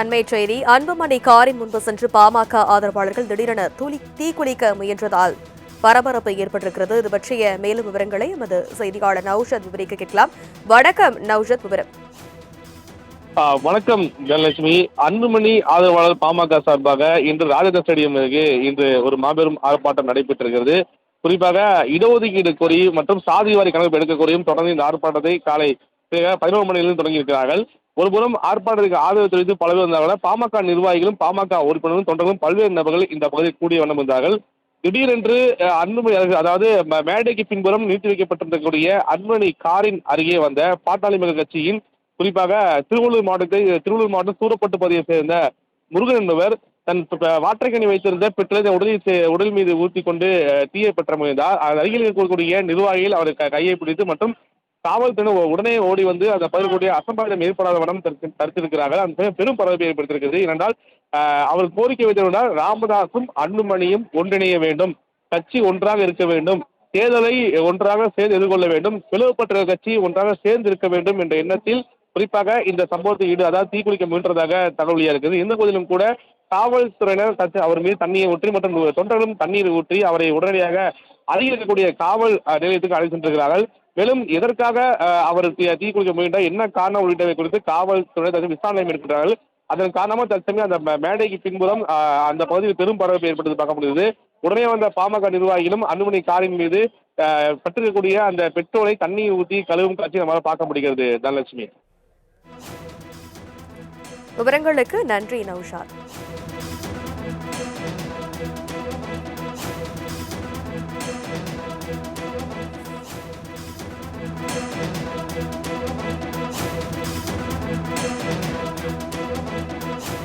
அண்மை செய்தி அன்புமணி காரின் முன்பு சென்று பாமக ஆதரவாளர்கள் திடீரென தீக்குளிக்க முயன்றதால் பரபரப்பு ஏற்பட்டிருக்கிறது. இது பற்றிய மேலும் விவரங்களை எமது செய்தியாளர் நௌஷத் விவரிக்க கேட்கலாம். வணக்கம் நௌஷத், விவரம். வணக்கம் ஜெயலட்சுமி. அன்புமணி ஆதரவாளர் பாமக சார்பாக இன்று ராஜத ஸ்டேடியம் அருகே இன்று ஒரு மாபெரும் ஆர்ப்பாட்டம் நடைபெற்றிருக்கிறது. குறிப்பாக இடஒதுக்கீடு கோரி மற்றும் சாதிவாரி கணக்கு எடுக்க கோரியும் தொடர்ந்து இந்த ஆர்ப்பாட்டத்தை காலை 11 மணியிலிருந்து தொடங்கி இருக்கிறார்கள். ஒருபுறம் ஆர்ப்பாட்டத்துக்கு ஆதரவு தெரிவித்து பல்வேறு இருந்தார்கள். பாமக நிர்வாகிகளும் பாமக உறுப்பினர்களும் தொண்டர்களும் பல்வேறு நபர்கள் இந்த பகுதியில் கூடிய வண்ணம் இருந்தார்கள். திடீரென்று அன்புமணி அதாவது மேடைக்கு பின்புறம் நிறுத்தி வைக்கப்பட்டிருக்கக்கூடிய அன்புமணி காரின் அருகே வந்த பாட்டாளி மக்கள் கட்சியின் குறிப்பாக திருவள்ளூர் மாவட்டம் சூரப்பட்டு பகுதியை சேர்ந்த முருகன் என்பவர் தன் வாற்றைக்கணி வைத்திருந்த பெட்ரோலை உடல் மீது ஊற்றி கொண்டு தீயை பற்ற முயன்றார். அருகில் இருக்கக்கூடிய நிர்வாகிகள் அவர் கையை பிடித்து மற்றும் காவல்துறையினர் உடனே ஓடி வந்து அந்த பகுதியுடைய அசம்பாவிதம் ஏற்படாத வண்ணம் தடுத்திருக்கிறார்கள். அந்த பெரும் பரபரப்பை ஏற்படுத்தியிருக்கிறது. ஏனென்றால் அவர் கோரிக்கை வைத்திருந்தால் ராமதாசும் அன்புமணியும் ஒன்றிணைய வேண்டும், கட்சி ஒன்றாக இருக்க வேண்டும், தேர்தலை ஒன்றாக சேர்ந்து எதிர்கொள்ள வேண்டும், பிளவுபட்ட கட்சி ஒன்றாக சேர்ந்து இருக்க வேண்டும் என்ற எண்ணத்தில் குறிப்பாக இந்த சம்பவத்தை அதாவது தீக்குளிக்க முயன்றதாக தகவலியா இருக்குது. இந்த போதிலும் கூட காவல்துறையினர் அவர் மீது தண்ணீரை ஊற்றி மற்றும் தொண்டர்களும் தண்ணீர் ஊற்றி அவரை உடனடியாக அருகில் இருக்கக்கூடிய காவல் நிலையத்துக்கு அழைத்து சென்றிருக்கிறார்கள். மேலும் எதற்காக அவர் தீக்குளிக்க முயன்றார், என்ன காரணம் உள்ளிட்டவை குறித்து காவல்துறை விசாரணை மேற்கொண்டார்கள். அதன் காரணமாக தற்சமயம் அந்த மேடைக்கு பின்புறம் அந்த பகுதியில் பெரும் பரபரப்பு ஏற்பட்டது பார்க்க முடியுது. உடனே வந்த பாமக நிர்வாகிகளும் அன்புமணி காரின் மீது பட்டிருக்கக்கூடிய அந்த பெட்ரோலை தண்ணீர் ஊற்றி கழுவும் காட்சி நம்மளால் பார்க்க முடிகிறது. தனலட்சுமி, விவரங்களுக்கு நன்றி நௌஷாத்.